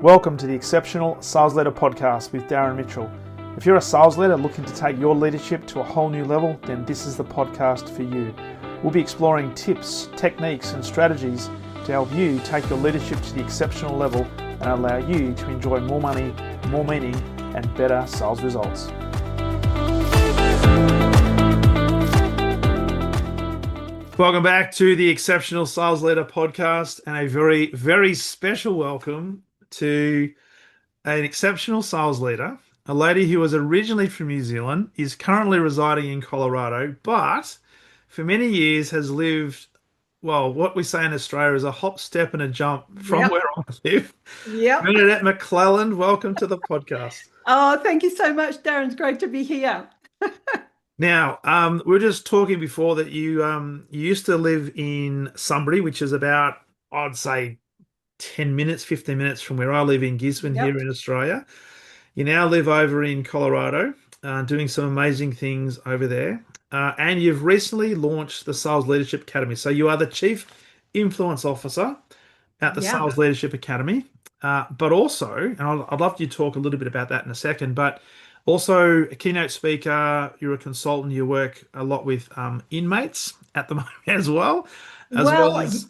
Welcome to the Exceptional Sales Leader Podcast with Darren Mitchell. If you're a sales leader looking to take your leadership to a whole new level, then this is the podcast for you. We'll be exploring tips, techniques, and strategies to help you take your leadership to the exceptional level and allow you to enjoy more money, more meaning, and better sales results. Welcome back to the Exceptional Sales Leader Podcast, and a very, very special welcome to an exceptional sales leader, a lady who was originally from New Zealand, is currently residing in Colorado, but for many years has lived, well, what we say in Australia is a hop, step, and a jump from where I live. Yep. Bernadette McClelland, welcome to the podcast. Oh, thank you so much, Darren. It's great to be here. Now, we were just talking before that you used to live in Sunbury, which is about, I'd say, 10 minutes, 15 minutes from where I live in Gisborne here in Australia. You now live over in Colorado, doing some amazing things over there. And you've recently launched the Sales Leadership Academy. So you are the Chief Influence Officer at the Sales Leadership Academy. But also, and I'd love you to talk a little bit about that in a second, but also a keynote speaker, you're a consultant, you work a lot with inmates at the moment as well as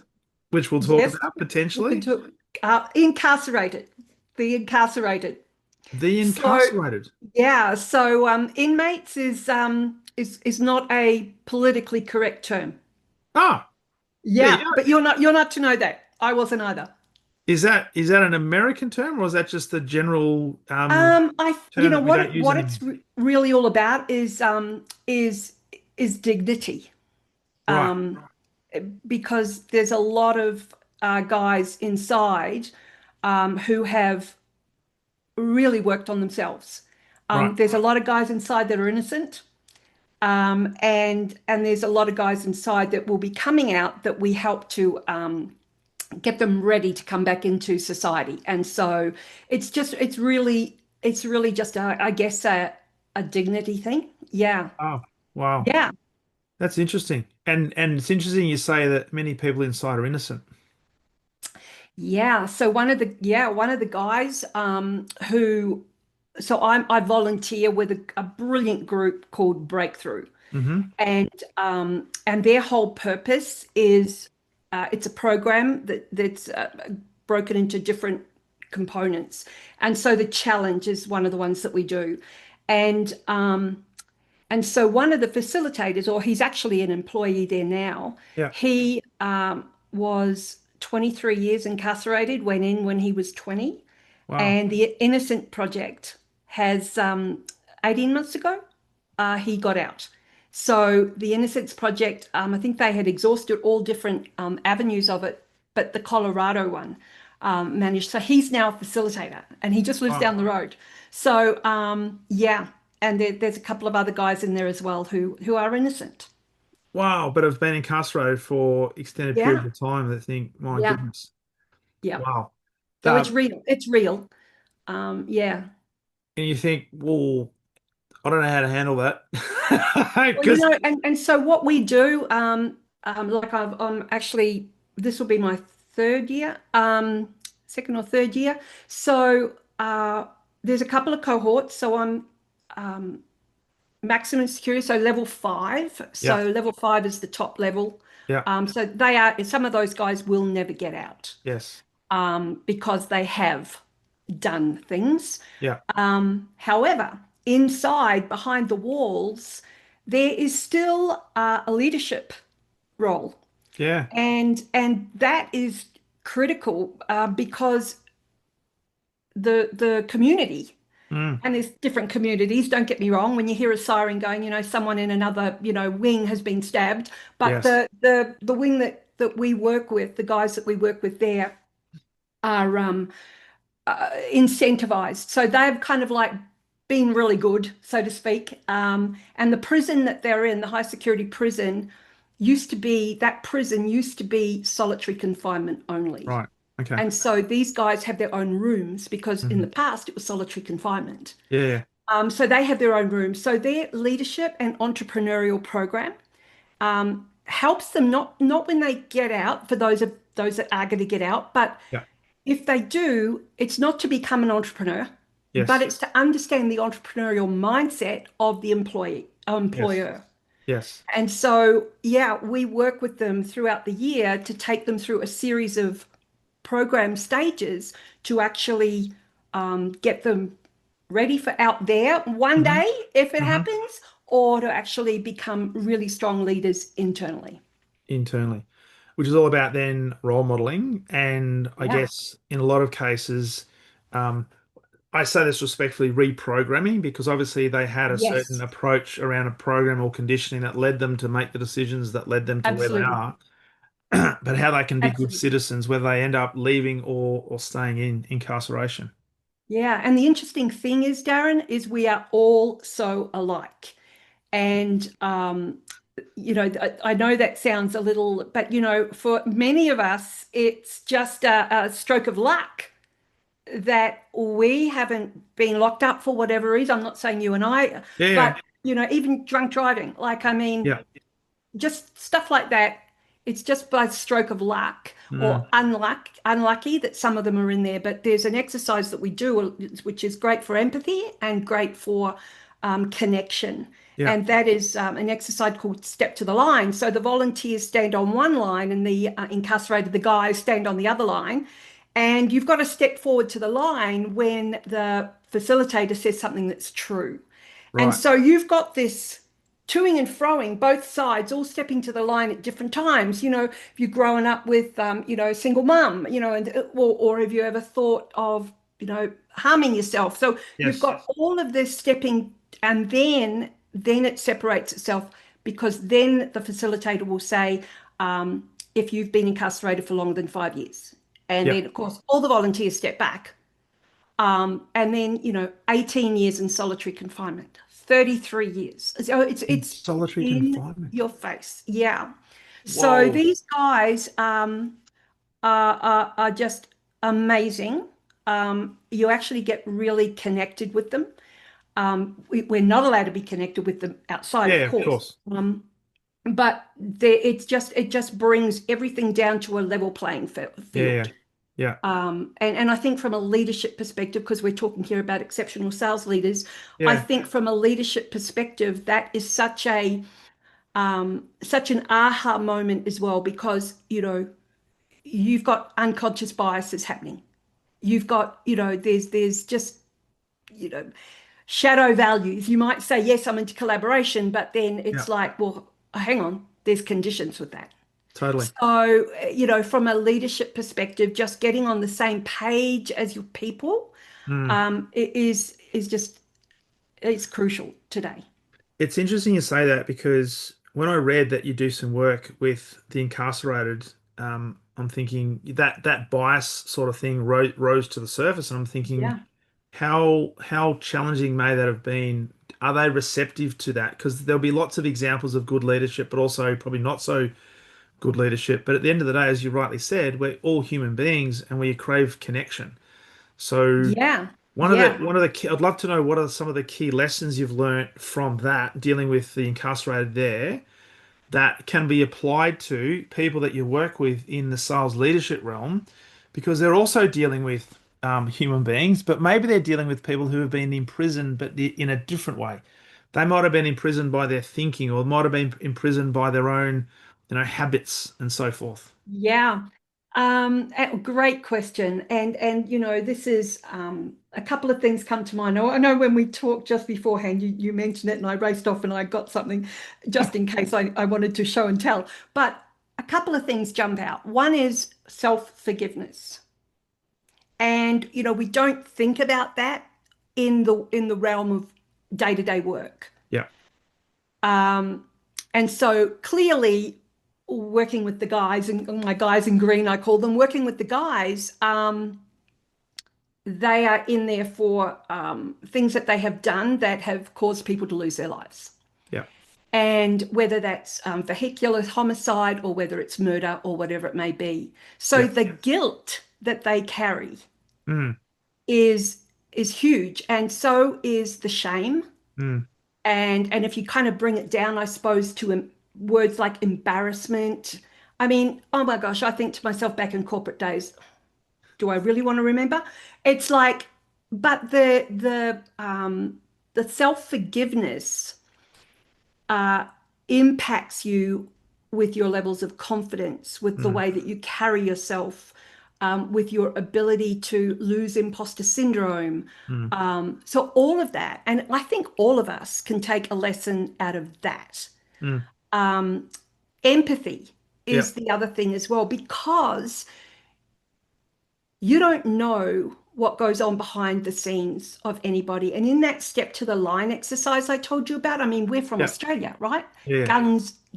which we'll talk about potentially. Incarcerated, the incarcerated. The incarcerated. So inmates is not a politically correct term. But you're not to know that. I wasn't either. Is that an American term, or is that just the general term what it's really all about is dignity. Right. Because there's a lot of guys inside who have really worked on themselves. Right. There's a lot of guys inside that are innocent, and there's a lot of guys inside that will be coming out that we help to get them ready to come back into society. And so it's really just a dignity thing. Yeah. Oh, wow. Yeah. That's interesting. And it's interesting you say that many people inside are innocent. Yeah. So one of the guys I volunteer with a brilliant group called Breakthrough. Mm-hmm. And their whole purpose is it's a program that's broken into different components. And so the challenge is one of the ones that we do. And so one of the facilitators, or he's actually an employee there now, he was 23 years incarcerated, went in when he was 20. Wow. And the Innocent Project has 18 months ago, he got out. So the Innocence Project, I think they had exhausted all different avenues of it, but the Colorado one managed. So he's now a facilitator, and he just lives down the road. So and there's a couple of other guys in there as well who are innocent. Wow, but have been incarcerated for extended periods of time. They think, my goodness. Yeah. Wow. So it's real. It's real. And you think, well, I don't know how to handle that. And so what we do, I'm actually, this will be my third year, second or third year. So there's a couple of cohorts. So I'm maximum security, so level 5. So level 5 is the top level. So they are, some of those guys will never get out. Yes. Because they have done things. However, inside, behind the walls, there is still a leadership role. Yeah. And that is critical because the community, and there's different communities, don't get me wrong, when you hear a siren going, someone in another, wing has been stabbed. But the wing that we work with, the guys that we work with there are incentivized. So they've kind of like been really good, so to speak. And the prison that they're in, the high security prison, used to be solitary confinement only. Right. Okay. And so these guys have their own rooms because in the past it was solitary confinement. Yeah. So they have their own rooms. So their leadership and entrepreneurial program helps them not when they get out, for those that are going to get out, but if they do, it's not to become an entrepreneur, but Yes. it's to understand the entrepreneurial mindset of the Yes. employer. Yes. And so, yeah, we work with them throughout the year to take them through a series of program stages to actually get them ready for out there one Hmm. day, if it Hmm. happens, or to actually become really strong leaders internally. Internally, which is all about then role modeling. And I Yeah. guess in a lot of cases, um, I say this respectfully, reprogramming, because obviously they had a certain Yes, approach around a program or conditioning that led them to make the decisions that led them to where they absolutely. are. But how they can be good Absolutely. citizens, whether they end up leaving or staying in incarceration. Yeah. And the interesting thing is, Darren, is we are all so alike. And, I know that sounds a little, but, for many of us, it's just a stroke of luck that we haven't been locked up for whatever reason. I'm not saying you and I, Yeah, yeah, but, even drunk driving, like, I mean, yeah. just stuff like that. It's just by stroke of luck Mm, or unlucky that some of them are in there. But there's an exercise that we do, which is great for empathy and great for connection. yeah, And that is an exercise called Step to the Line. So the volunteers stand on one line and the incarcerated, the guys, stand on the other line. And you've got to step forward to the line when the facilitator says something that's true. And right. so you've got this toing and froing, both sides, all stepping to the line at different times. If you've grown up with, a single mum, and or have you ever thought of, harming yourself? So you've Yes. got all of this stepping, and then it separates itself because then the facilitator will say, if you've been incarcerated for longer than 5 years, and Yeah. then of course all the volunteers step back and then, 18 years in solitary confinement, 33 years. So In it's solitary in confinement. your face. Yeah. So Whoa. these guys are just amazing. You actually get really connected with them. We're not allowed to be connected with them outside, of Yeah, of course. course. But it just brings everything down to a level playing Yeah, yeah, field. yeah, And I think from a leadership perspective, because we're talking here about exceptional sales leaders, I yeah, think from a leadership perspective, that is such an aha moment as well, because you've got unconscious biases happening. You've got, there's just, you know, shadow values. You might say, yes, I'm into collaboration, but then yeah. it's like, well, hang on, there's conditions with that. Totally. So, from a leadership perspective, just getting on the same page as your people Mm. is just it's crucial today. It's interesting you say that because when I read that you do some work with the incarcerated, I'm thinking that bias sort of thing rose to the surface, and I'm thinking, Yeah. how challenging may that have been? Are they receptive to that? Because there'll be lots of examples of good leadership, but also probably not so good leadership. But at the end of the day, as you rightly said, we're all human beings and we crave connection. So Yeah. one of the Yeah. one of the key, I'd love to know what are some of the key lessons you've learnt from that dealing with the incarcerated there that can be applied to people that you work with in the sales leadership realm, because they're also dealing with human beings, but maybe they're dealing with people who have been imprisoned, but in a different way. They might have been imprisoned by their thinking, or might have been imprisoned by their own, habits and so forth. Yeah. Great question. And this is a couple of things come to mind. I know when we talked just beforehand, you mentioned it and I raced off and I got something just in case I wanted to show and tell. But a couple of things jump out. One is self-forgiveness. And we don't think about that in the realm of day-to-day work. Yeah, Um, and so clearly, working with the guys and my guys in green, I call them, working with the guys, they are in there for things that they have done that have caused people to lose their lives. yeah, And whether that's vehicular homicide or whether it's murder or whatever it may be. So yeah. the guilt that they carry Mm, is is huge, and so is the shame. mm. And if you kind of bring it down, I suppose, to words like embarrassment. I mean, oh my gosh, I think to myself back in corporate days, do I really want to remember? It's like, but the self-forgiveness uh, impacts you with your levels of confidence, with the Mm, way that you carry yourself, with your ability to lose imposter syndrome. mm, So all of that, and I think all of us can take a lesson out of that. mm. Empathy Yeah. is the other thing as well, because you don't know what goes on behind the scenes of anybody. And in that step to the line exercise I told you about, I mean, we're from Yeah. Australia, right? Yeah.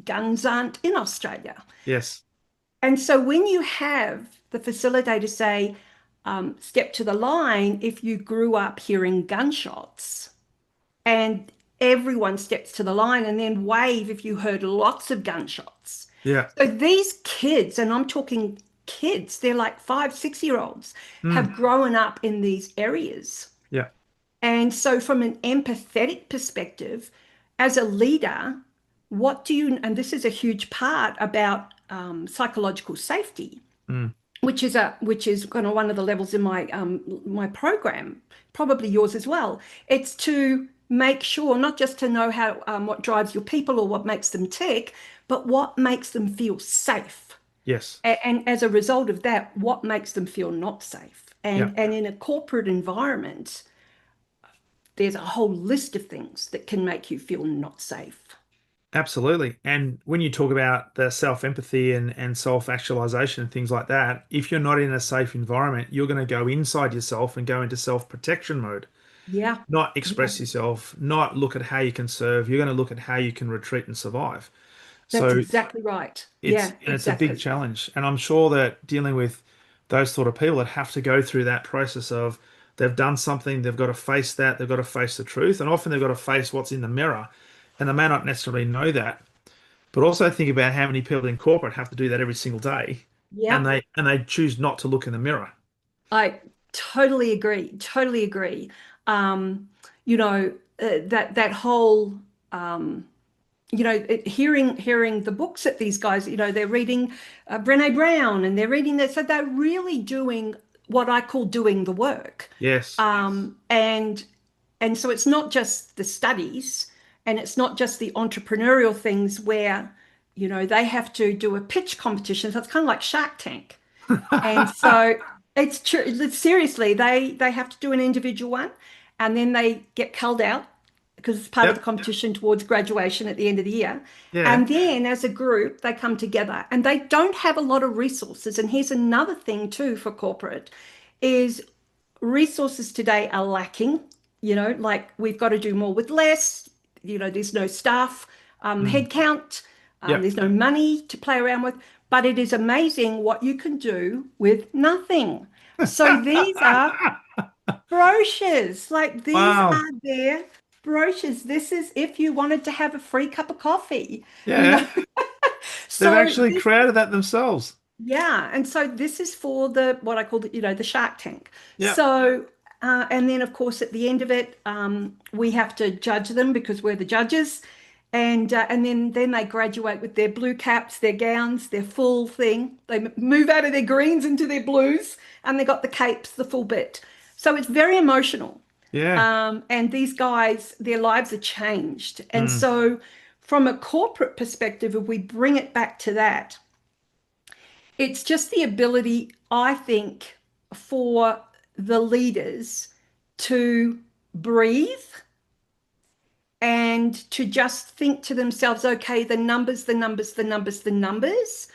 Guns aren't in Australia. Yes. And so when you have the facilitator say, step to the line, if you grew up hearing gunshots, and everyone steps to the line and then wave if you heard lots of gunshots. Yeah. So these kids, and I'm talking kids, they're like 5, 6 year olds, Mm, have grown up in these areas. yeah. And so, from an empathetic perspective, as a leader, what do you, and this is a huge part about psychological safety, Mm, which is kind of one of the levels in my program, probably yours as well. It's to make sure not just to know how what drives your people or what makes them tick, but what makes them feel safe. yes. And as a result of that, what makes them feel not safe. Yeah. And in a corporate environment, there's a whole list of things that can make you feel not safe. Absolutely. And when you talk about the self-empathy and self-actualization and things like that, if you're not in a safe environment, you're going to go inside yourself and go into self-protection mode, Yeah, not yeah, express yourself, not look at how you can serve. You're going to look at how you can retreat and survive. that's So exactly right. Yeah, it's a big exactly. challenge. And I'm sure that dealing with those sort of people that have to go through that process of they've done something, they've got to face that, they've got to face the truth, and often they've got to face what's in the mirror. And they may not necessarily know that. But also think about how many people in corporate have to do that every single day, and Yeah, they choose not to look in the mirror. I totally agree. Totally agree. Um, that whole hearing the books that these guys, they're reading Brené Brown, and they're reading that, so they're really doing what I call doing the work. Yes. And so it's not just the studies, and it's not just the entrepreneurial things where they have to do a pitch competition. So it's kind of like Shark Tank. And so it's true. Seriously, they have to do an individual one, and then they get culled out because it's part of the Yep. competition towards graduation at the end of the year. Yeah. And then as a group, they come together, and they don't have a lot of resources. And here's another thing too for corporate is resources today are lacking. Like we've got to do more with less. There's no staff Mm. headcount. Yep. There's no money to play around with, but it is amazing what you can do with nothing. So these are brochures. Like these Wow. are their brochures. This is if you wanted to have a free cup of coffee, you know. Yeah. They've So actually this created that themselves. yeah, and so this is for the what I call the Shark Tank. Yep. So and then of course at the end of it, we have to judge them because we're the judges, and then they graduate with their blue caps, their gowns, their full thing. They move out of their greens into their blues, and they got the capes, the full bit. So it's very emotional. Yeah. And these guys, their lives are changed. And Mm. so from a corporate perspective, if we bring it back to that, it's just the ability, I think, for the leaders to breathe and to just think to themselves, okay, the numbers, the numbers, the numbers, the numbers.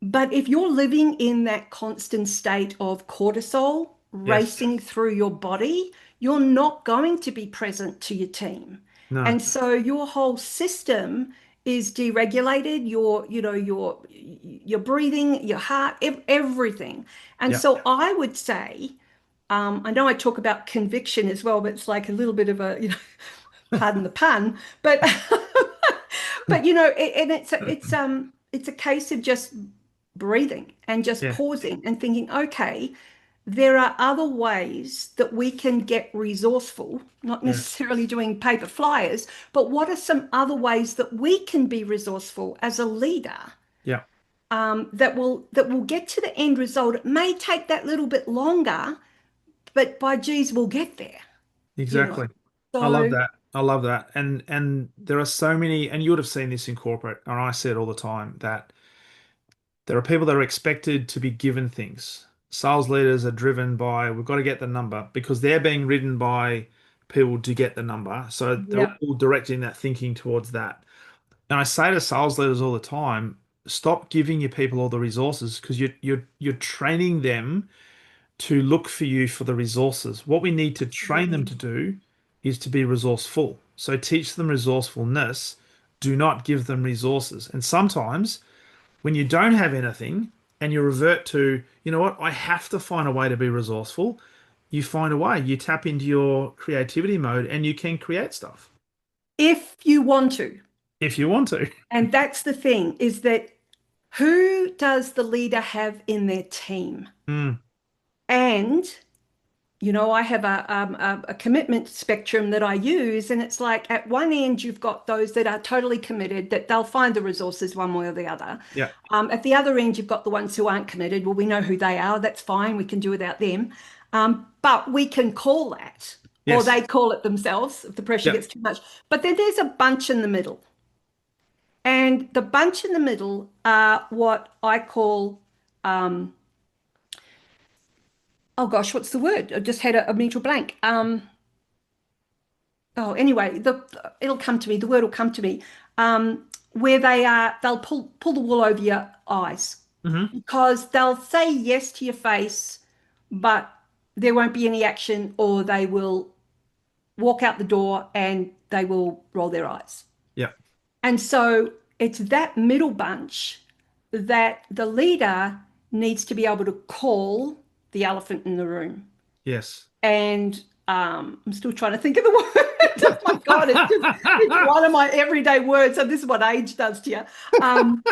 But if you're living in that constant state of cortisol Yes. racing through your body, you're not going to be present to your team. No. And so your whole system is deregulated, your breathing, your heart, everything. And Yeah. so I would say, I know I talk about conviction as well, but it's like a little bit of a, pardon the pun, but but and it's a case of just breathing and just Yeah. pausing and thinking, okay, there are other ways that we can get resourceful, not Yeah. necessarily doing paper flyers, but what are some other ways that we can be resourceful as a leader? Yeah. that will get to the end result. It may take that little bit longer, but by geez, we'll get there, you know. Exactly. I love So, that. I love that. And there are so many, and you would have seen this in corporate, and I say it all the time, that there are people that are expected to be given things. Sales leaders are driven by, we've got to get the number because they're being ridden by people to get the number. So they're yeah. all directing that thinking towards that. And I say to sales leaders all the time, stop giving your people all the resources because you're training them to look for you for the resources. What we need to train them Absolutely. to do is to be resourceful. So teach them resourcefulness. Do not give them resources. And sometimes when you don't have anything and you revert to, you know what, I have to find a way to be resourceful, you find a way. You tap into your creativity mode and you can create stuff If you want to. if you want to. And that's the thing is that who does the leader have in their team? Mm, And I have a commitment spectrum that I use, and it's like at one end you've got those that are totally committed, that they'll find the resources one way or the other. yeah. At the other end, you've got the ones who aren't committed. Well, we know who they are. That's fine. We can do without them. But we can call that, or Yes. they call it themselves if the pressure Yeah. gets too much. But then there's a bunch in the middle. And the bunch in the middle are what I call, oh gosh, what's the word? I just had a mental blank. Oh, anyway, it'll come to me. The word will come to me. Where they'll pull the wool over your eyes Hmm. because they'll say yes to your face, but there won't be any action, or they will walk out the door and they will roll their eyes. Yeah. And so it's that middle bunch that the leader needs to be able to call the elephant in the room. Yes. And I'm still trying to think of the word. Oh my God, it's one of my everyday words. So this is what age does to you. Um,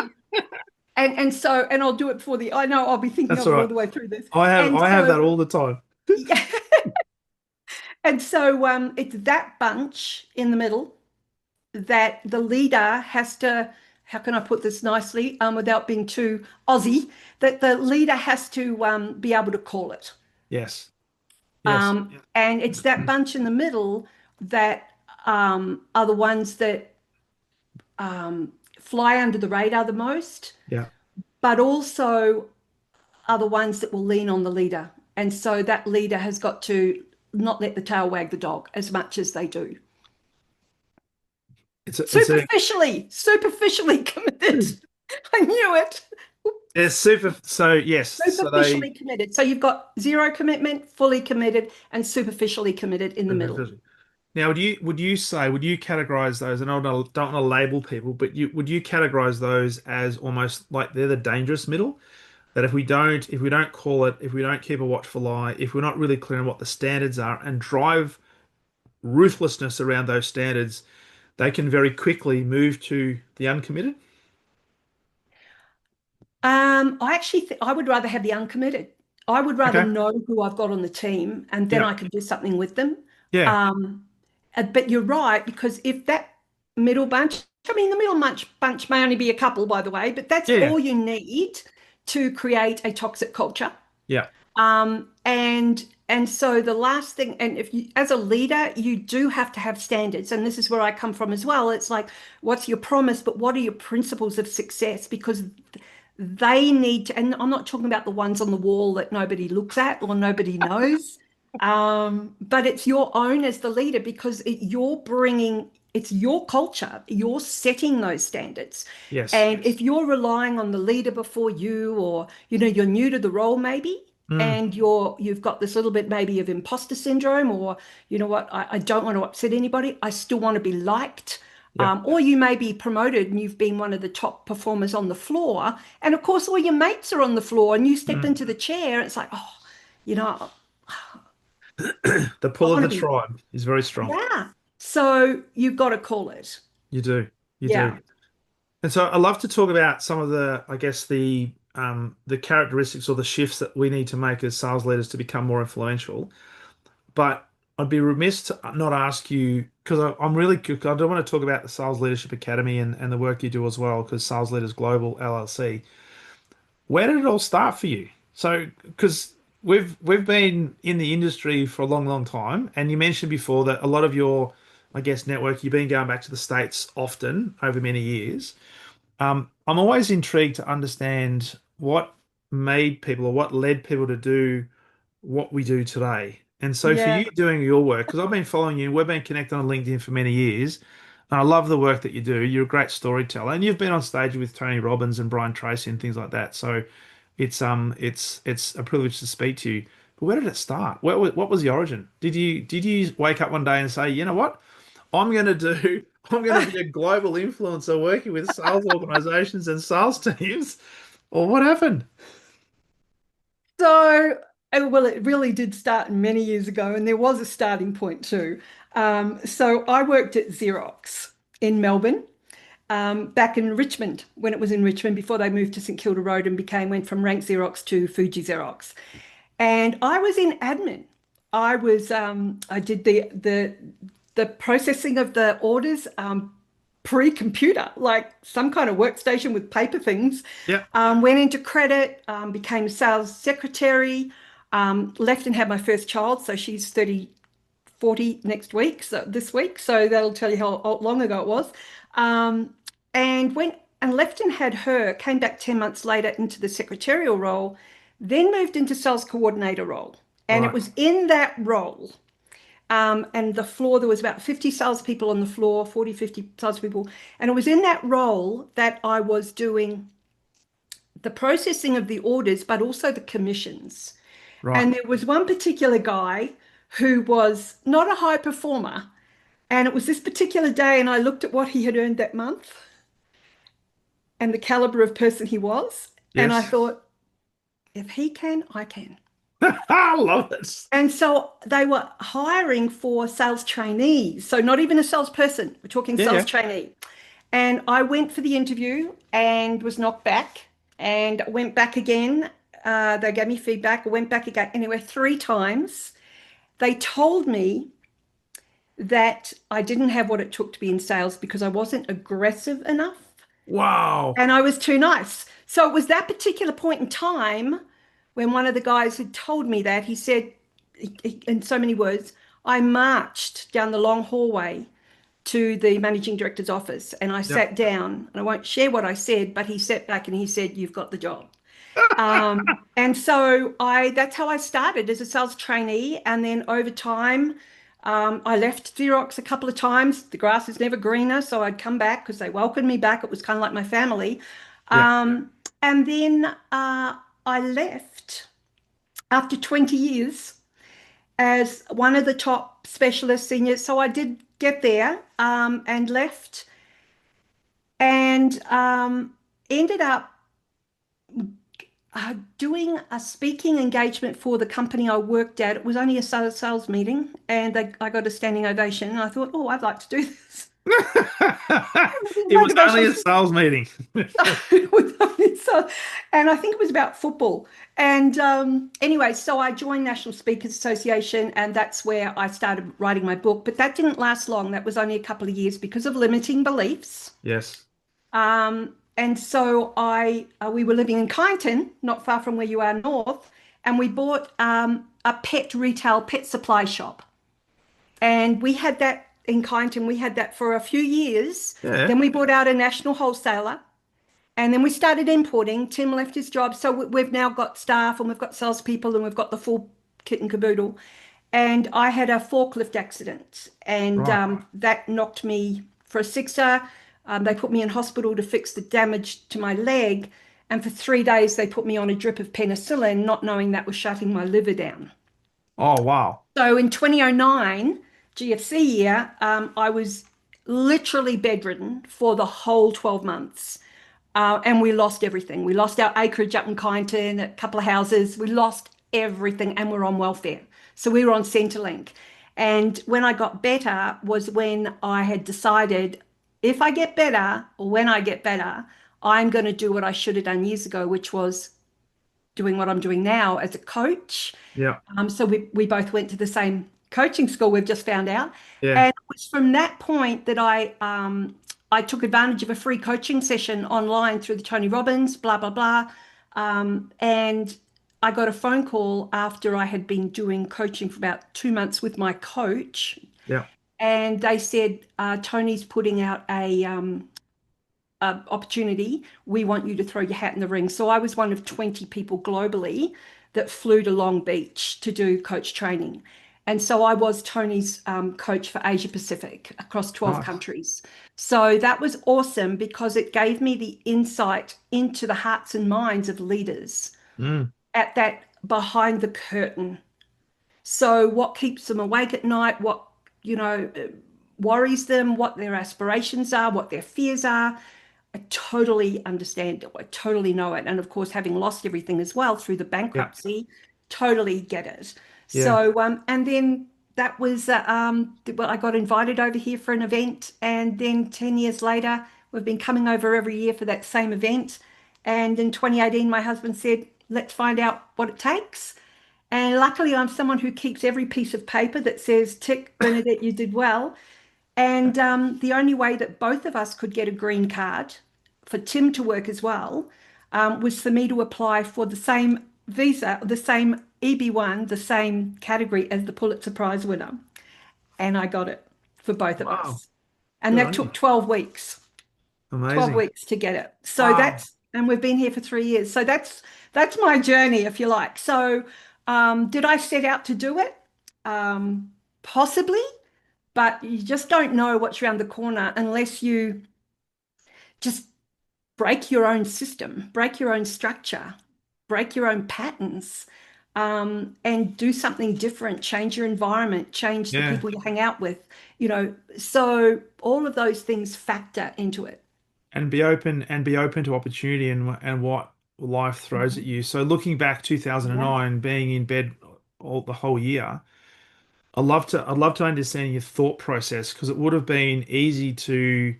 and I'll do it for I know I'll be thinking That's of all it all right. the way through this. I have And I have so that all the time. yeah, and so it's that bunch in the middle that the leader has to, how can I put this nicely, without being too Aussie, that the leader has to be able to call it. Yes. Yes. And it's that bunch in the middle that are the ones that fly under the radar the most, Yeah. but also are the ones that will lean on the leader. And so that leader has got to not let the tail wag the dog as much as they do. It's a Superficially committed. I knew it. it's super. So yes. So they Superficially committed. So you've got zero commitment, fully committed, and superficially committed in the middle. now would you categorize those? And I don't want to label people, but would you categorize those as almost like they're the dangerous middle? That if we don't call it, if we don't keep a watchful eye, if we're not really clear on what the standards are and drive ruthlessness around those standards, they can very quickly move to the uncommitted. I actually I would rather have the uncommitted. I would rather Okay. know who I've got on the team, and then Yeah. I can do something with them. Yeah. Um, but you're right, because if that middle bunch, I mean, the middle bunch may only be a couple, by the way, but that's Yeah. all you need to create a toxic culture. Yeah. And so the last thing, and if you, as a leader, you do have to have standards, and this is where I come from as well. It's like, what's your promise, but what are your principles of success? Because they need to, and I'm not talking about the ones on the wall that nobody looks at or nobody knows, but it's your own as the leader, because you're bringing, it's your culture, you're setting those standards. Yes. And if you're relying on the leader before you, or you're new to the role maybe, Mm. and you've got this little bit maybe of imposter syndrome, or you know what, I don't want to upset anybody, I still want to be liked. Yeah. Or you may be promoted and you've been one of the top performers on the floor, and of course all your mates are on the floor, and you step Mm. into the chair, it's like, oh, you know The I pull of want to the be, tribe is very strong. yeah. So you've got to call it. You do. You do. Yeah. And so I love to talk about some of the, I guess, the characteristics or the shifts that we need to make as sales leaders to become more influential. But I'd be remiss to not ask you, because I'm really, I do want to talk about the Sales Leadership Academy and the work you do as well, because Sales Leaders Global LLC. Where did it all start for you? So, because we've been in the industry for a long, long time, and you mentioned before that a lot of your, I guess, network, you've been going back to the States often over many years. I'm always intrigued to understand what made people or what led people to do what we do today. And so for Yeah. you doing your work, because I've been following you, we've been connected on LinkedIn for many years, and I love the work that you do. You're a great storyteller, and you've been on stage with Tony Robbins and Brian Tracy and things like that. So it's a privilege to speak to you. But where did it start? What was the origin? Did you wake up one day and say, you know what, I'm going to do I'm going to be a global influencer working with sales organizations and sales teams, or what happened? So, well, it really did start many years ago, and there was a starting point too. So I worked at Xerox in Melbourne, back in Richmond when it was in Richmond before they moved to St Kilda Road and went from Rank Xerox to Fuji Xerox. And I was in admin. I did the processing of the orders, pre-computer, like some kind of workstation with paper things. Yeah, Went into credit, became a sales secretary, left and had my first child. So she's 40 next week, so this week. So that'll tell you how long ago it was. Um, and went and left and had her, came back 10 months later into the secretarial role, then moved into sales coordinator role. And it right, was in that role, and the floor, there was about 50 salespeople on the floor, 40, 50 salespeople. And it was in that role that I was doing the processing of the orders, but also the commissions. right. And there was one particular guy who was not a high performer. And it was this particular day, and I looked at what he had earned that month and the caliber of person he was. And I Yes. thought, if he can, I can. I love it. And so they were hiring for sales trainees. So not even a salesperson, we're talking Yeah, sales yeah. trainee. And I went for the interview and was knocked back and went back again. They gave me feedback. I went back again. Anyway, three times. They told me that I didn't have what it took to be in sales because I wasn't aggressive enough Wow. and I was too nice. So it was that particular point in time when one of the guys had told me that, he said, in so many words, I marched down the long hallway to the managing director's office and I Yeah. sat down, and I won't share what I said, but he sat back and he said, "You've got the job." And so that's how I started as a sales trainee. And then over time, I left Xerox a couple of times. The grass is never greener, so I'd come back because they welcomed me back. It was kind of like my family. Yeah. And then I left after 20 years as one of the top specialist seniors. So I did get there, and left, and ended up doing a speaking engagement for the company I worked at. It was only a sales meeting, and I got a standing ovation. And I thought, oh, I'd like to do this. It was only Motivational a sales meeting. so, and I think it was about football. And anyway, so I joined National Speakers Association, and that's where I started writing my book. But that didn't last long. That was only a couple of years because of limiting beliefs. Yes. And so we were living in Kyneton, not far from where you are north, and we bought a pet supply shop. And we had that in Kyneton. We had that for a few years. Yeah. Then we bought out a national wholesaler. And then we started importing. Tim left his job. So we've now got staff and we've got salespeople and we've got the full kit and caboodle. And I had a forklift accident, and Right. that knocked me for a sixer. They put me in hospital to fix the damage to my leg. And for 3 days, they put me on a drip of penicillin, not knowing that was shutting my liver down. Oh, wow. So in 2009, GFC year, I was literally bedridden for the whole 12 months. And we lost everything. We lost our acreage up in Kyneton, a couple of houses. We lost everything, and we're on welfare. So we were on Centrelink. And when I got better was when I had decided, if I get better, or when I get better, I'm going to do what I should have done years ago, which was doing what I'm doing now as a coach. Yeah. So we both went to the same coaching school, we've just found out. Yeah. And it was from that point that I took advantage of a free coaching session online through the Tony Robbins, blah, blah, blah. And I got a phone call after I had been doing coaching for about 2 months with my coach, Yeah. and they said, Tony's putting out a opportunity. We want you to throw your hat in the ring. So I was one of 20 people globally that flew to Long Beach to do coach training. And so I was Tony's coach for Asia Pacific across 12 Nice. countries. So that was awesome because it gave me the insight into the hearts and minds of leaders Mm. at that behind the curtain. So what keeps them awake at night, what, you know, worries them, what their aspirations are, what their fears are. I totally understand it. I totally know it. And of course, having lost everything as well through the Yeah. bankruptcy, totally get it. Yeah. So, and then that was, well, I got invited over here for an event. And then 10 years later, we've been coming over every year for that same event. And in 2018, my husband said, let's find out what it takes. And luckily, I'm someone who keeps every piece of paper that says, tick, Bernadette, you did well. And the only way that both of us could get a green card for Tim to work as well was for me to apply for the same visa, the same EB1, the same category as the Pulitzer Prize winner. And I got it for both of Wow. us. And Good that on you. took 12 weeks, 12 Amazing. weeks to get it. So Wow. and we've been here for 3 years. So that's my journey, if you like. So did I set out to do it? Possibly, but you just don't know what's around the corner unless you just break your own system, break your own structure, break your own patterns, and do something different, change your environment, change the Yeah. people you hang out with, So all of those things factor into it. And be open to opportunity and what life throws at you. So looking back Yeah, 2009, being in bed all the whole year, I'd love to understand your thought process because it would have been easy to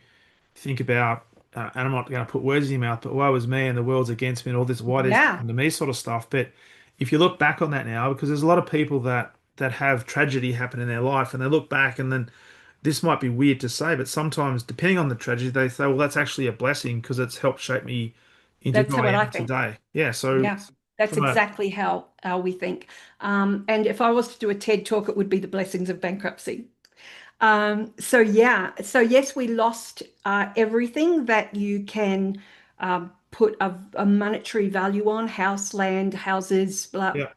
think about, and I'm not going to put words in your mouth, but woe is me and the world's against me and all this, why this yeah, happened to me sort of stuff. But if you look back on that now, because there's a lot of people that have tragedy happen in their life and they look back and then this might be weird to say, but sometimes depending on the tragedy, they say, well, that's actually a blessing because it's helped shape me into that's who I what I am think. today. Yeah. So Yeah, that's from a, exactly how we think. And if I was to do a TED talk, it would be the blessings of bankruptcy. So yeah, so yes, we lost everything that you can put a monetary value on, house, land, houses, yeah,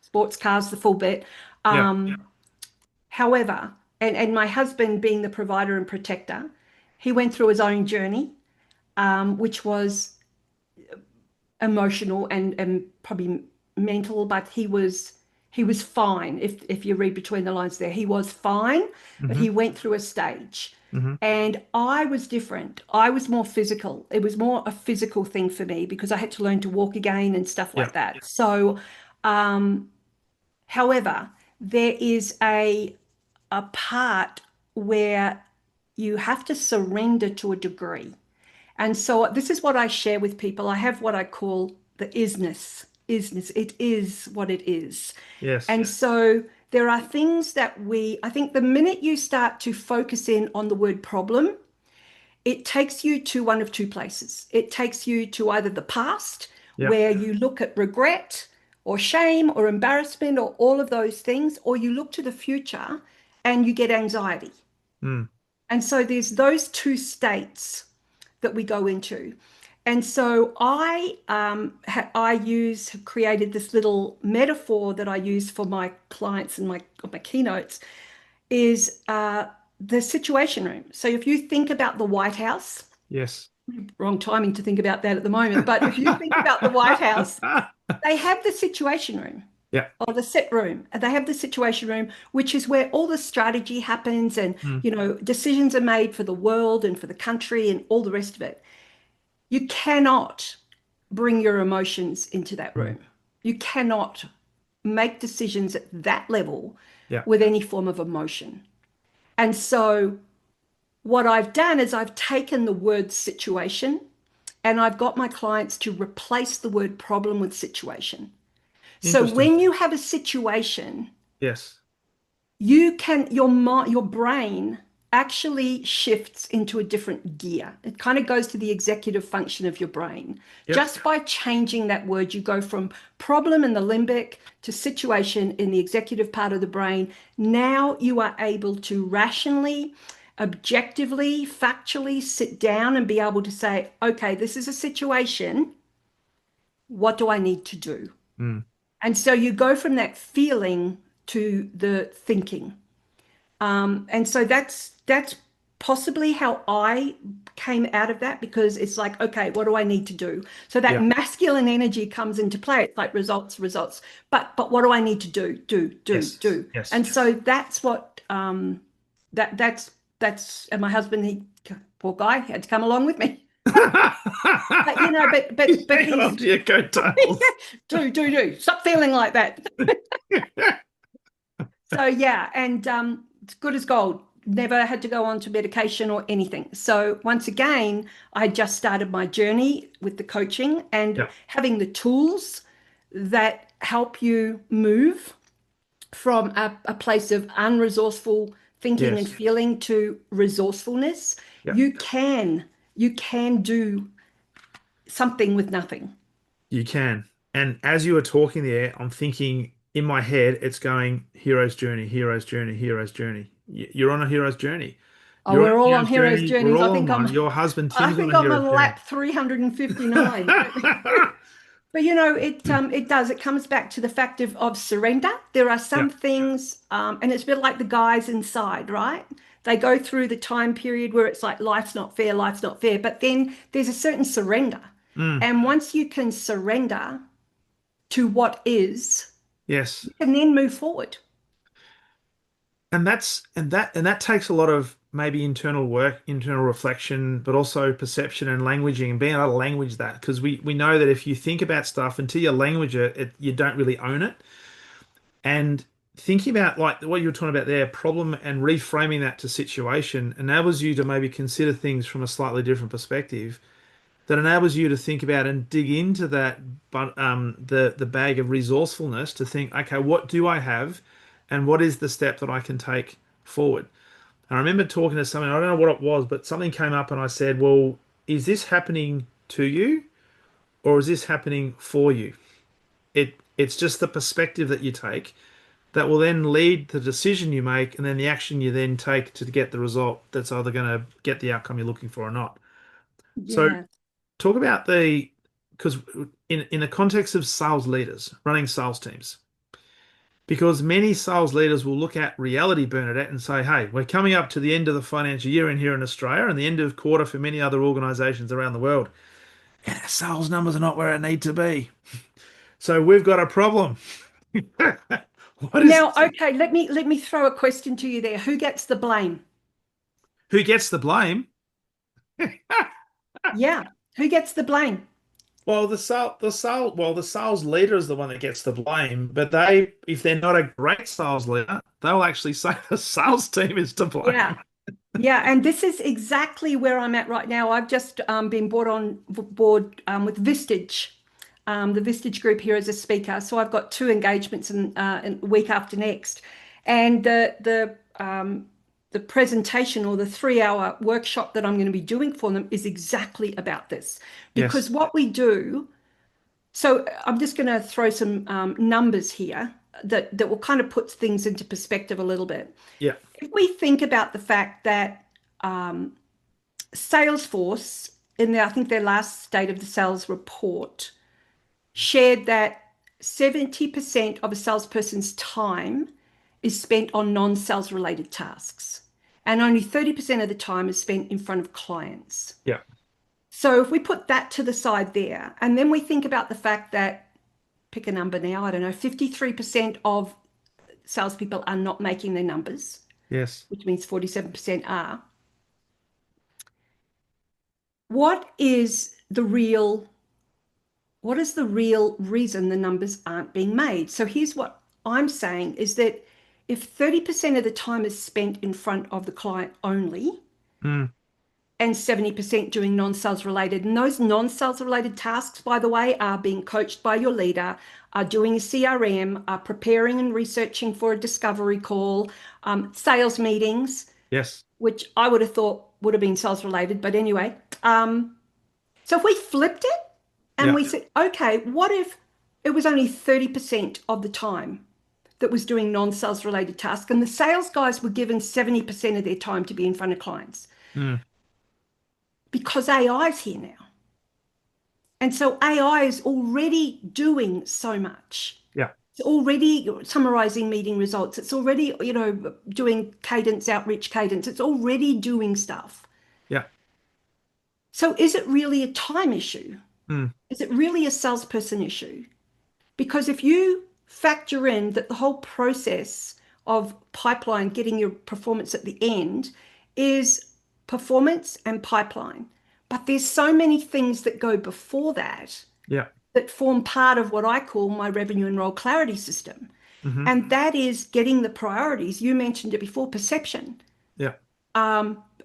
sports cars, the full bit. yeah, Um, However, and my husband being the provider and protector, he went through his own journey, which was emotional and probably mental, but he was fine. If you read between the lines there, he was fine, but hmm he went through a stage. hmm And I was different. I was more physical. It was more a physical thing for me because I had to learn to walk again and stuff yeah, like that. So, however, there is a part where you have to surrender to a degree. And so this is what I share with people. I have what I call the isness. Isness. It is what it is. yes, And so there are things that I think the minute you start to focus in on the word problem, it takes you to one of two places. It takes you to either the past, yeah, where you look at regret or shame or embarrassment or all of those things, or you look to the future and you get anxiety. mm, And so there's those two states that we go into. And so have created this little metaphor that I use for my clients and my keynotes is the situation room. So if you think about the White House, yes. wrong timing to think about that at the moment, but if you think about the White House, they have the situation room Yeah. or the sit room. They have the situation room, which is where all the strategy happens and, Mm, decisions are made for the world and for the country and all the rest of it. You cannot bring your emotions into that mm, room. You cannot make decisions at that level yeah. with any form of emotion. And so what I've done is I've taken the word situation and I've got my clients to replace the word problem with situation. So Interesting. when you have a situation, Yes. your brain actually shifts into a different gear. It kind of goes to the executive function of your brain. Yep. Just by changing that word, you go from problem in the limbic to situation in the executive part of the brain. Now you are able to rationally, objectively, factually sit down and be able to say, okay, this is a situation. What do I need to do? Mm. And so you go from that feeling to the thinking. And so that's possibly how I came out of that, because it's like, okay, what do I need to do? So that Yeah. masculine energy comes into play. It's like results, results. But what do I need to do? Yes. Do. Yes. And so that's what that's and my husband, he poor guy, had to come along with me. But you know, He's but hanging on he's to your coattails. do. Stop feeling like that. So yeah, and it's good as gold. Never had to go on to medication or anything. So once again, I just started my journey with the coaching and Yeah. having the tools that help you move from a place of unresourceful thinking and Yes. feeling to resourcefulness. Yeah. You can you can do something with nothing. You can. And as you were talking there, I'm thinking in my head, it's going hero's journey, hero's journey, hero's journey. You're on a hero's journey. Oh, You're on we're a all on hero's hero's journey. We're journeys. all on one. Your husband I Tim's on think a I'm on hero's journey. lap 359. But you know, it comes back to the fact of surrender. There are Yeah. some things, and it's a bit like the guys inside, right? They go through the time period where it's like life's not fair, life's not fair. But then there's a certain surrender. Mm. And once you can surrender to what is, Yes. you can then move forward. And that takes a lot of maybe internal work, internal reflection, but also perception and languaging and being able to language that, because we know that if you think about stuff until you language it, you don't really own it. And thinking about like what you were talking about there, problem, and reframing that to situation enables you to maybe consider things from a slightly different perspective. That enables you to think about and dig into that, but the bag of resourcefulness to think, okay, what do I have, and what is the step that I can take forward? And I remember talking to someone, I don't know what it was, but something came up, and I said, well, is this happening to you, or is this happening for you? It's just the perspective that you take that will then lead the decision you make, and then the action you then take to get the result that's either going to get the outcome you're looking for or not. So Yeah. talk about because in the context of sales leaders running sales teams, because many sales leaders will look at reality, Bernadette, and say, hey, we're coming up to the end of the financial year in here in Australia and the end of quarter for many other organizations around the world. And our sales numbers are not where it need to be. So we've got a problem. What is Now, okay, let me throw a question to you there. Who gets the blame? who gets the blame? Yeah, who gets the blame? Well, the sales leader is the one that gets the blame, but if they're not a great sales leader, they'll actually say the sales team is to Yeah. blame. Yeah, and this is exactly where I'm at right now. I've just been brought on board with Vistage, the Vistage group here as a speaker. So I've got two engagements in week after next, and the presentation or the 3 hour workshop that I'm going to be doing for them is exactly about this, because Yes. what we do. So I'm just going to throw some numbers here that will kind of put things into perspective a little bit. Yeah. If we think about the fact that Salesforce, I think their last State of the Sales report, shared that 70% of a salesperson's time is spent on non-sales related tasks, and only 30% of the time is spent in front of clients. Yeah. So if we put that to the side there, and then we think about the fact that, pick a number now, I don't know, 53% of salespeople are not making their numbers, Yes. which means 47% are. What is the real reason the numbers aren't being made? So here's what I'm saying is that if 30% of the time is spent in front of the client only, Mm. and 70% doing non-sales related. And those non-sales related tasks, by the way, are being coached by your leader, are doing a CRM, are preparing and researching for a discovery call, sales meetings. Yes. which I would have thought would have been sales related. But anyway, um, so if we flipped it and Yeah. we said, okay, what if it was only 30% of the time that was doing non-sales related tasks, and the sales guys were given 70% of their time to be in front of clients Mm. because AI is here now. And so AI is already doing so much. Yeah. It's already summarizing meeting results. It's already, doing cadence, outreach cadence. It's already doing stuff. Yeah. So is it really a time issue? Mm. Is it really a salesperson issue? Because if you factor in that the whole process of pipeline, getting your performance at the end, is performance and pipeline. But there's so many things that go before that Yeah. that form part of what I call my revenue and role clarity system. Hmm. And that is getting the priorities. You mentioned it before, perception. Yeah.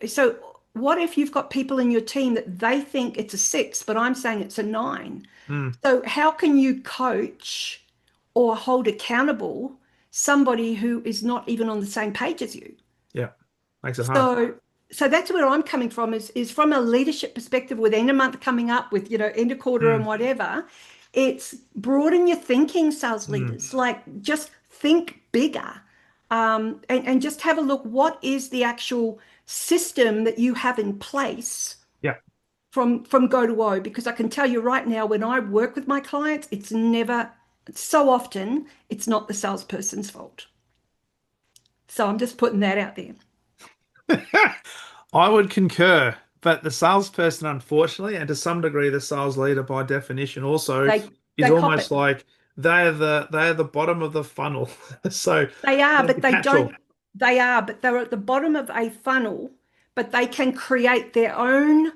So what if you've got people in your team that they think it's a 6, but I'm saying it's a 9? Mm. So how can you coach or hold accountable somebody who is not even on the same page as you? Yeah. Makes it hard. So so that's where I'm coming from is from a leadership perspective with end of month coming up with, end of quarter and Mm. whatever. It's broaden your thinking, sales Mm. leaders. Like just think bigger. And just have a look, what is the actual system that you have in place Yeah. from go to woe? Because I can tell you right now, when I work with my clients, it's never, so often, it's not the salesperson's fault. So I'm just putting that out there. I would concur, but the salesperson, unfortunately, and to some degree, the sales leader by definition also They is they cop almost it. like they are the bottom of the funnel. So They are, they're but the they catch-all. don't, they are, but they're at the bottom of a funnel, but they can create their own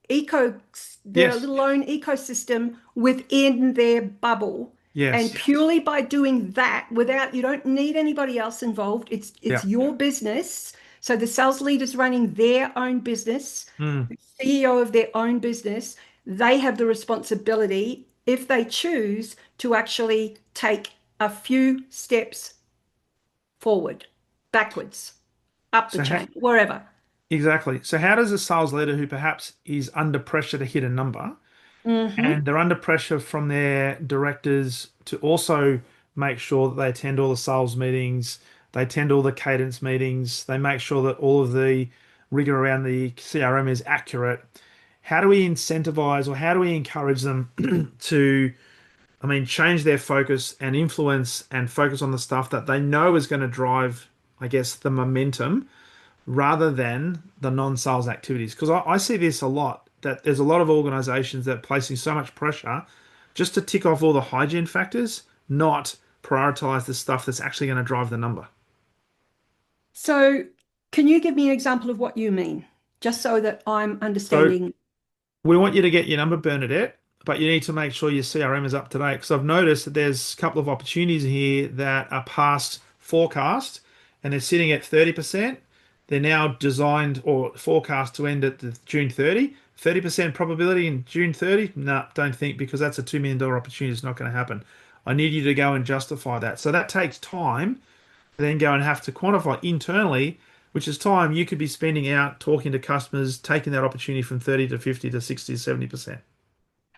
eco, their Yes. little own ecosystem within their bubble. And Yes. purely by doing that, without, you don't need anybody else involved. It's Yeah. your business. So the sales leader's running their own business, Mm. the CEO of their own business. They have the responsibility, if they choose, to actually take a few steps forward, backwards, up the So chain, wherever. exactly. So how does a sales leader who perhaps is under pressure to hit a number Hmm. and they're under pressure from their directors to also make sure that they attend all the sales meetings, they attend all the cadence meetings, they make sure that all of the rigor around the CRM is accurate. How do we incentivize or how do we encourage them to, I mean, change their focus and influence and focus on the stuff that they know is going to drive, I guess, the momentum rather than the non-sales activities? Because I see this a lot, that there's a lot of organizations that are placing so much pressure just to tick off all the hygiene factors, not prioritize the stuff that's actually going to drive the number. So, can you give me an example of what you mean, just so that I'm So understanding? we want you to get your number, Bernadette, but you need to make sure your CRM is up to date because I've noticed that there's a couple of opportunities here that are past forecast and they're sitting at 30%. They're now designed or forecast to end at the June 30. 30% probability in June 30? No, don't think, because that's a $2 million opportunity. It's not going to happen. I need you to go and justify that. So that takes time to then go and have to quantify internally, which is time you could be spending out talking to customers, taking that opportunity from 30 to 50 to 60 to 70%.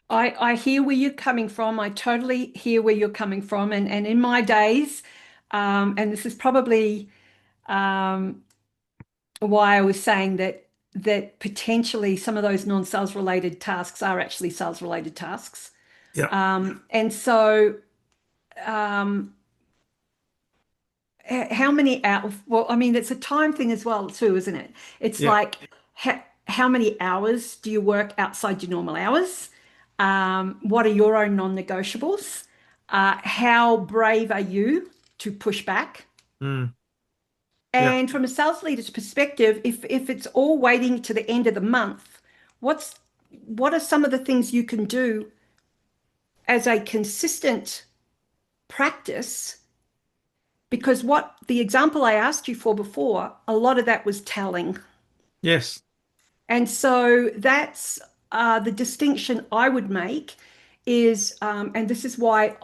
I hear where you're coming from. I totally hear where you're coming from. And in my days, and this is probably um, why I was saying that potentially some of those non-sales related tasks are actually sales related tasks. Yeah. And so um, how many hours? Well, I mean, it's a time thing as well, too, isn't it? It's Yeah. like how many hours do you work outside your normal hours? What are your own non-negotiables? How brave are you to push back? Mm. Yeah. And from a sales leader's perspective, if it's all waiting to the end of the month, what's what are some of the things you can do as a consistent practice? Because what the example I asked you for before, a lot of that was telling. Yes. And so that's the distinction I would make is, and this is why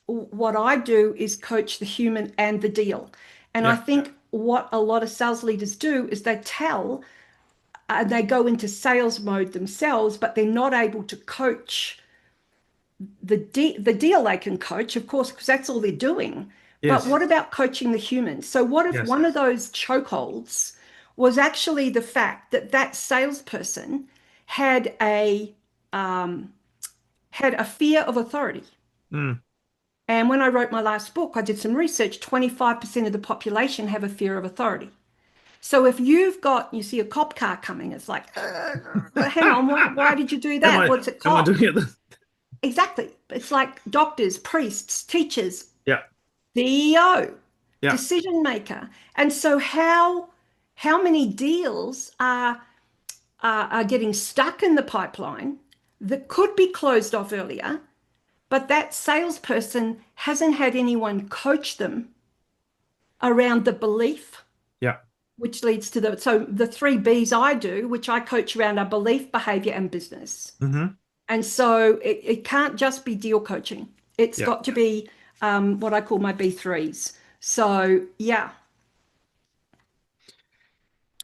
what I do is coach the human and the deal. And I Yeah. think what a lot of sales leaders do is they go into sales mode themselves, but they're not able to coach the deal. They can coach, of course, because that's all they're doing. But Yes. what about coaching the humans? So what if Yes. one of those chokeholds was actually the fact that that salesperson had a um, had a fear of authority? Mm. And when I wrote my last book, I did some research. 25% of the population have a fear of authority. So if you see a cop car coming, it's like, hang on, why did you do Am that? I Well, it's a am I cop. doing it? Exactly. It's like doctors, priests, teachers, Yeah. CEO, Yeah. decision maker. And so how many deals are getting stuck in the pipeline that could be closed off earlier, but that salesperson hasn't had anyone coach them around the belief, Yeah. which leads to the three B's I do, which I coach around, are belief, behavior, and business. Hmm. And so it can't just be deal coaching. It's Yeah. got to be what I call my B3s. So yeah,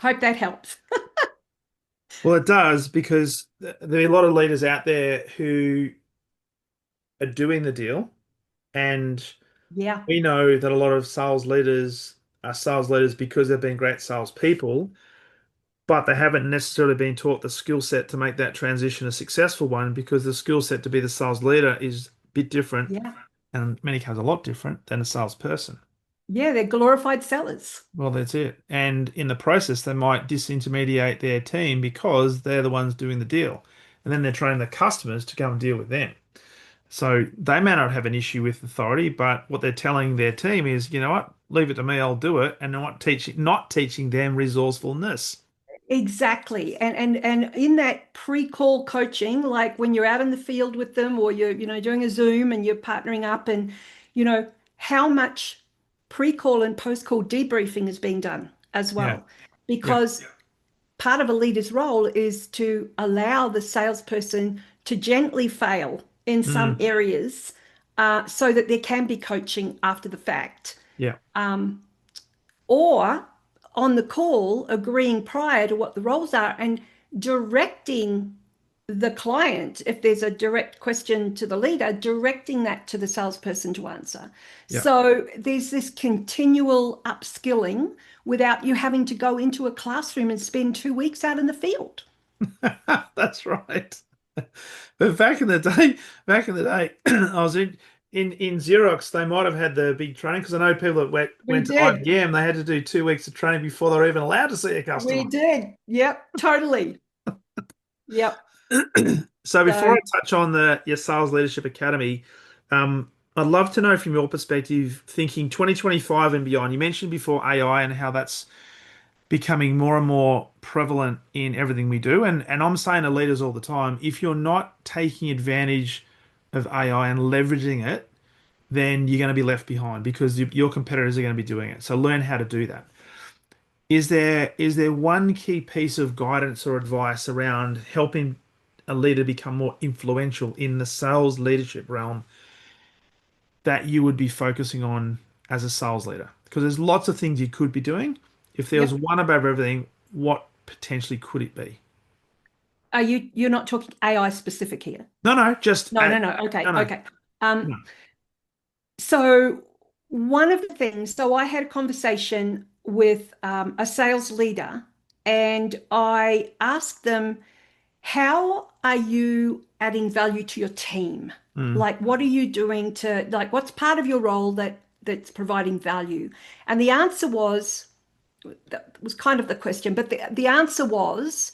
hope that helps. Well, it does because there are a lot of leaders out there who are doing the deal, and Yeah, we know that a lot of sales leaders are sales leaders because they've been great salespeople, but they haven't necessarily been taught the skill set to make that transition a successful one because the skill set to be the sales leader is a bit different, yeah, and in many cases a lot different than a salesperson. yeah. They're glorified sellers. Well, that's it. And in the process, they might disintermediate their team because they're the ones doing the deal. And then they're training the customers to go and deal with them. So they may not have an issue with authority, but what they're telling their team is, you know what, leave it to me, I'll do it, and not teaching them resourcefulness. Exactly. And in that pre-call coaching, like when you're out in the field with them or you're, doing a Zoom and you're partnering up and, how much pre-call and post-call debriefing is being done as Yeah, well. yeah. Because part of a leader's role is to allow the salesperson to gently fail in some Mm, areas so that there can be coaching after the fact. yeah. Um, or on the call, agreeing prior to what the roles are and directing the client, if there's a direct question to the leader, directing that to the salesperson to answer. Yeah. So there's this continual upskilling without you having to go into a classroom and spend 2 weeks out in the field. That's right. But back in the day, I was in Xerox. They might have had the big training because I know people that We went to did. IBM. They had to do 2 weeks of training before they were even allowed to see a We customer. did. Yep, totally. Yep. So before So I touch on the your Sales Leadership Academy, I'd love to know from your perspective, thinking 2025 and beyond. You mentioned before AI and how that's becoming more and more prevalent in everything we do. And I'm saying to leaders all the time, if you're not taking advantage of AI and leveraging it, then you're going to be left behind because your competitors are going to be doing it. So learn how to do that. Is there one key piece of guidance or advice around helping a leader become more influential in the sales leadership realm that you would be focusing on as a sales leader? Because there's lots of things you could be doing. If there was yep. one above everything, what potentially could it be? You're not talking AI specific here? No, no, just No, no, no. no, Okay, no, okay. no. So one of the things, so I had a conversation with a sales leader, and I asked them, how are you adding value to your team? Mm, Like, what are you doing to, like, what's part of your role that's providing value? And the answer was, that was kind of the question, but the answer was,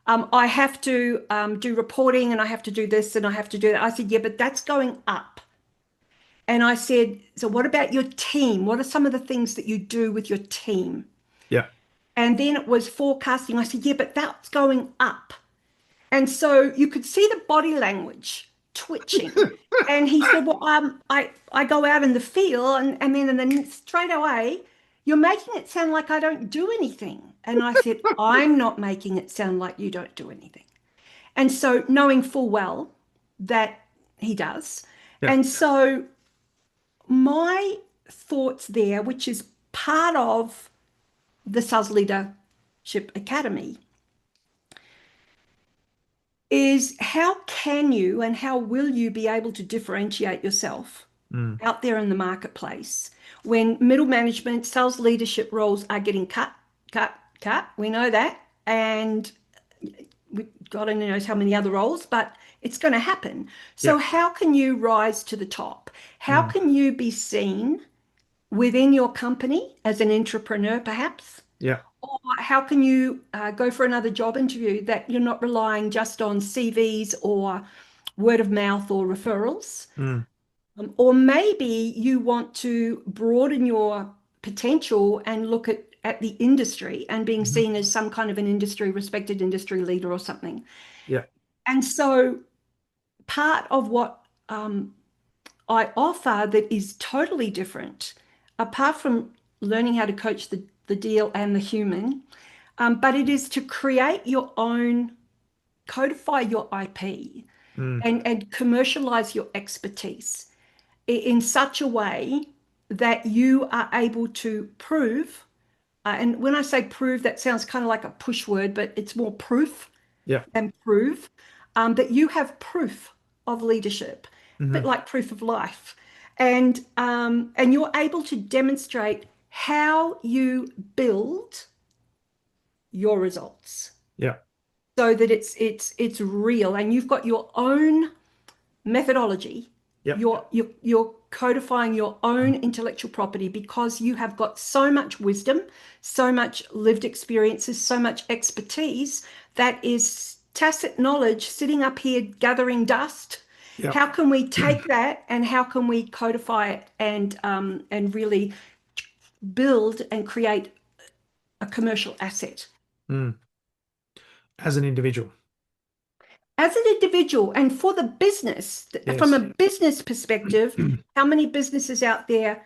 I have to do reporting and I have to do this and I have to do that. I said, yeah, but that's going up. And I said, so what about your team? What are some of the things that you do with your team? yeah. And then it was forecasting. I said, yeah, but that's going up. And so you could see the body language twitching. And he said, well, I go out in the field and then straight away, you're making it sound like I don't do anything. And I said, I'm not making it sound like you don't do anything. And so knowing full well that he does. Yeah. And so my thoughts there, which is part of the Sales Leadership Academy is how can you and how will you be able to differentiate yourself Mm. out there in the marketplace when middle management, sales leadership roles are getting cut, cut, cut. We know that. And God only knows how many other roles, but it's going to happen. Yeah. So, how can you rise to the top? How Mm. can you be seen within your company as an entrepreneur, perhaps? Yeah. Or how can you go for another job interview that you're not relying just on CVs or word of mouth or referrals? Mm. Or maybe you want to broaden your potential and look at the industry and being Mhm. seen as some kind of an industry, respected industry leader or something. Yeah. And so part of what I offer that is totally different, apart from learning how to coach the deal and the human, but it is to create your own, codify your IP Mm. and commercialize your expertise in such a way that you are able to prove. And when I say prove, that sounds kind of like a push word, but it's more proof Yeah. than prove, that you have proof of leadership, a bit Hmm. like proof of life. And you're able to demonstrate how you build your results Yeah. so that it's real and you've got your own methodology. Yep. You're codifying your own intellectual property because you have got so much wisdom, so much lived experiences, so much expertise that is tacit knowledge sitting up here gathering dust. Yep. How can we take that and how can we codify it and really build and create a commercial asset? Mm. As an individual. As an individual and for the business, from a Yes. business perspective, how many businesses out there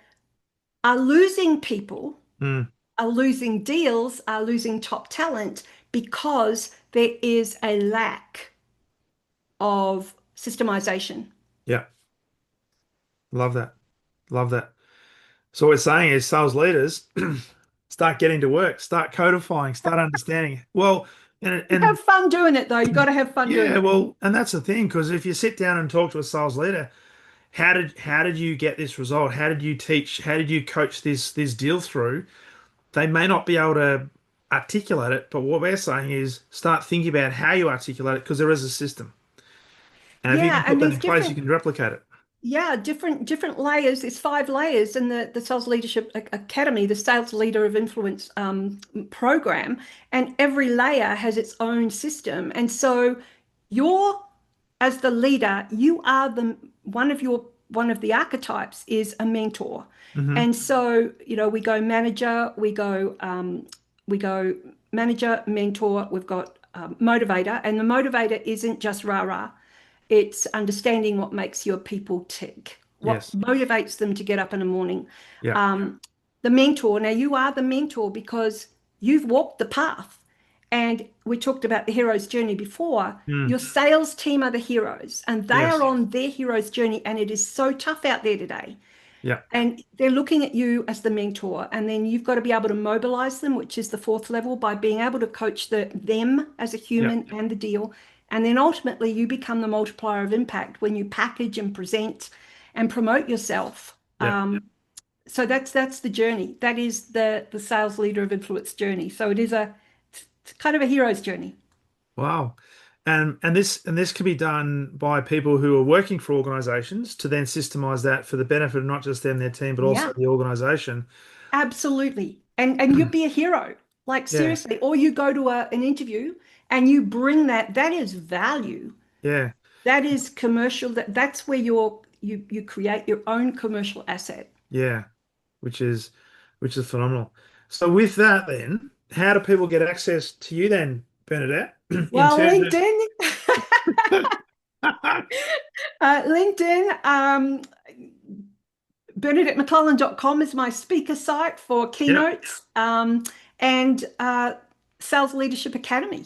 are losing people, Mm. are losing deals, are losing top talent because there is a lack of systemization? Yeah. Love that. Love that. So what we're saying is sales leaders start getting to work, start codifying, start understanding. Well, and Have fun doing it though. You got to have fun doing yeah, it. well, and that's the thing, because if you sit down and talk to a sales leader, how did you get this result? How did you teach? How did you coach this deal through? They may not be able to articulate it, but what we're saying is start thinking about how you articulate it because there is a system. And if you can Yeah, put and that there's in place, you different can replicate it. different layers. There's 5 layers in the Sales Leadership Academy, the Sales Leader of Influence program, and every layer has its own system. And so you're as the leader, you are the one of the archetypes is a mentor. Hmm. And so, we go manager, we go manager, mentor, we've got motivator, and the motivator isn't just rah-rah. It's understanding what makes your people tick, what Yes. motivates them to get up in the morning. Yeah. Um, the mentor, now you are the mentor because you've walked the path. And we talked about the hero's journey before. Mm. Your sales team are the heroes, and they Yes. are on their hero's journey, and it is so tough out there today. Yeah. And they're looking at you as the mentor, and then you've got to be able to mobilize them, which is the fourth level, by being able to coach them as a Yeah. human and the deal. And then ultimately, you become the multiplier of impact when you package and present and promote yourself. Yeah. So that's the journey. That is the sales leader of influence journey. So it's kind of a hero's journey. Wow. And this can be done by people who are working for organizations to then systemize that for the benefit of not just them, their team, but also Yeah, the organization. absolutely. And you'd be a hero, like Yeah. seriously. Or you go to an interview and you bring that is value. Yeah. That is commercial. That's where you create your own commercial asset. Yeah. Which is which is phenomenal. So with that then, how do people get access to you then, Bernadette? In Well, terms LinkedIn, of LinkedIn, BernadetteMcClelland.com is my speaker site for yeah, keynotes, and Sales Leadership Academy.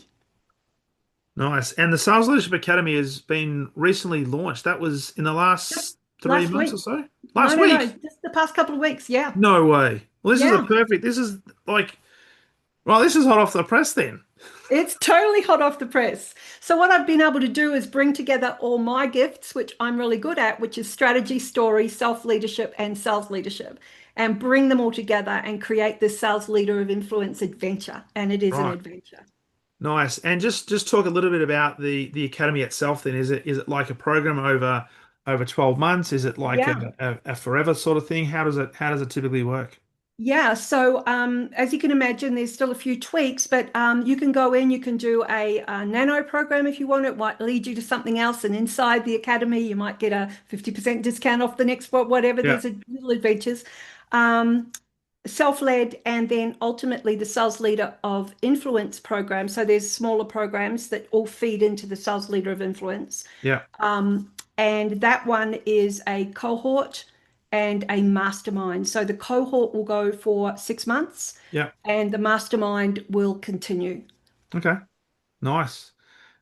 nice. And the Sales Leadership Academy has been recently launched. That was in the Yep, last three last months week. or so? No, Last no, no, week. just the past couple of weeks. Yeah, No way. Well, this is a yeah. perfect. This is like Well, this is hot off the press then. It's totally hot off the press. So what I've been able to do is bring together all my gifts, which I'm really good at, which is strategy, story, self-leadership, and sales leadership, and bring them all together and create this sales leader of influence adventure. And it is an Right. adventure. Nice. And just talk a little bit about the academy itself then. Is it like a program over 12 months? Is it like Yeah. a forever sort of thing? How does it typically work? Yeah, so as you can imagine, there's still a few tweaks, but you can go in, you can do a nano program if you want. It might lead you to something else, and inside the academy, you might get a 50% discount off the next whatever. Yeah. There's a little adventures, um, self-led, and then ultimately the sales leader of influence program. So there's smaller programs that all feed into the sales leader of influence. Yeah. And that one is a cohort and a mastermind. So the cohort will go for 6 months Yeah. and the mastermind will continue. Okay. Nice.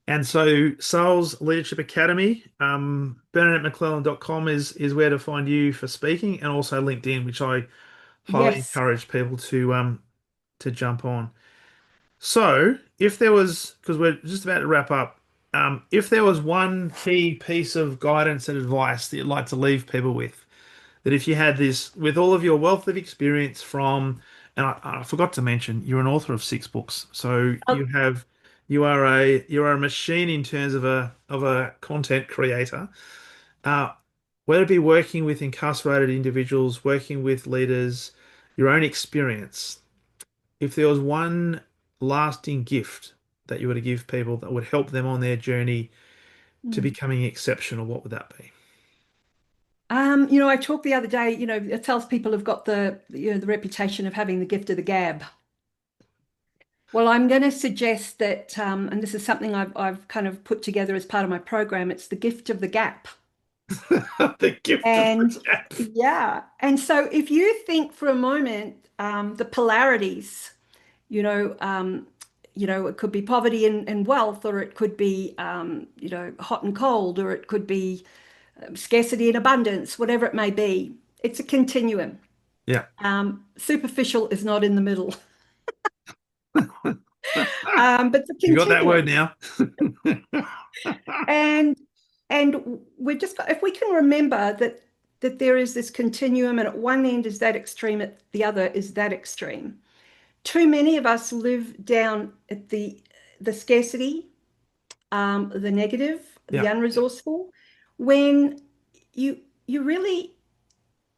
And so Sales Leadership Academy, BernadetteMcClelland.com is where to find you for speaking, and also LinkedIn, which I highly Yes. encourage people to jump on. So, if there was, because we're just about to wrap up, if there was one key piece of guidance and advice that you'd like to leave people with, that if you had this, with all of your wealth of experience from, and I forgot to mention, you're an author of 6 books, so Oh, you are a machine in terms of a content creator. Uh, whether it be working with incarcerated individuals, working with leaders, your own experience, if there was one lasting gift that you were to give people that would help them on their journey to mm. becoming exceptional, what would that be? I talked the other day, salespeople have got the reputation of having the gift of the gab. Well, I'm going to suggest that, and this is something I've kind of put together as part of my program, it's the gift of the gap. The gift of the And gap. yeah, and so if you think for a moment, the polarities, you know, um, it could be poverty and wealth, or it could be, hot and cold, or it could be scarcity and abundance, whatever it may be. It's a continuum. Yeah. Superficial is not in the middle, but it's a You got that word continuum. now. And we've just got, if we can remember that there is this continuum, and at one end is that extreme, at the other is that extreme. Too many of us live down at the scarcity, the negative, the Yeah. unresourceful. When you really,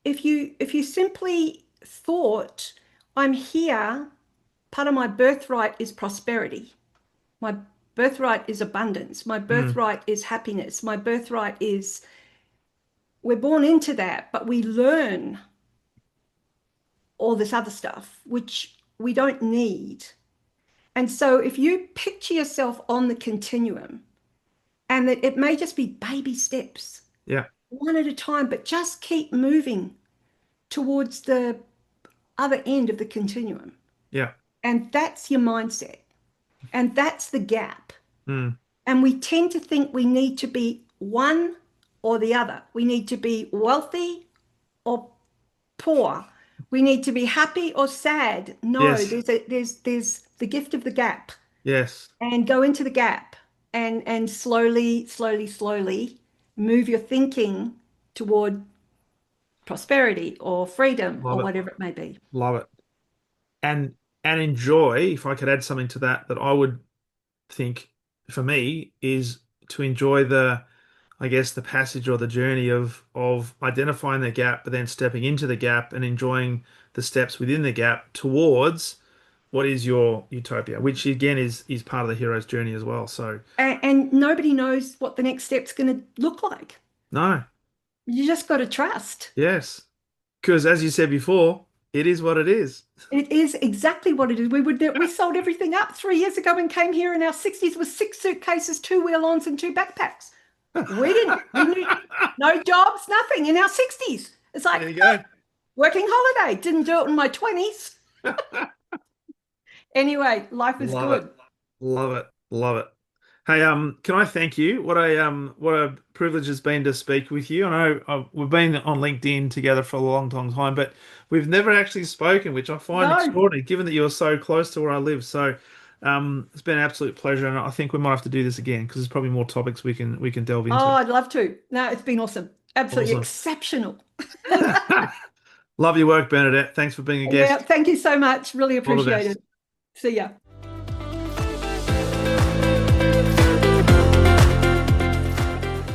if you simply thought, I'm here, part of my birthright is prosperity. My birthright is abundance. My Mm, birthright is happiness. My birthright is, we're born into that, but we learn all this other stuff, which we don't need. And so if you picture yourself on the continuum, and that it may just be baby steps, yeah. one at a time, but just keep moving towards the other end of the continuum. Yeah. And that's your mindset. And that's the gap. Mm, And we tend to think we need to be one or the other. We need to be wealthy or poor. We need to be happy or sad. No, yes. there's the gift of the gap. Yes. And go into the gap and slowly, slowly, slowly move your thinking toward prosperity or freedom or Love it. whatever it may be. Love it. And enjoy, if I could add something to that I would think for me is to enjoy I guess the passage or the journey of identifying the gap, but then stepping into the gap and enjoying the steps within the gap towards what is your utopia, which again is part of the hero's journey as well. So And nobody knows what the next step's going to look like. no, You just got to trust. yes, because as you said before, it is what it is. It is exactly what it is. We sold everything up 3 years ago and came here in our 60s with 6 suitcases, two wheel-ons, and two backpacks. We knew no jobs, nothing in our 60s. It's like There you go. working holiday. Didn't do it in my 20s. Anyway, life is Love it. good. Love it. Love it. Hey, can I thank you? What a privilege has been to speak with you. I know we've been on LinkedIn together for a long time, but we've never actually spoken, which I find No. extraordinary, given that you're so close to where I live. So it's been an absolute pleasure, and I think we might have to do this again because there's probably more topics we can delve Oh, into. I'd love to. No, it's been awesome. Absolutely Awesome. exceptional. Love your work, Bernadette. Thanks for being a Yeah, guest. thank you so much. Really All the appreciate best. it. See ya.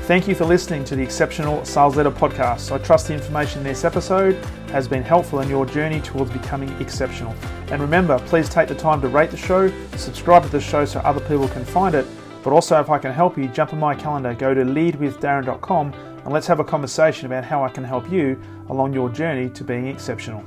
Thank you for listening to the Exceptional Sales Leader podcast. I trust the information in this episode has been helpful in your journey towards becoming exceptional. And remember, please take the time to rate the show, subscribe to the show so other people can find it, but also if I can help you, jump on my calendar, go to leadwithdarren.com and let's have a conversation about how I can help you along your journey to being exceptional.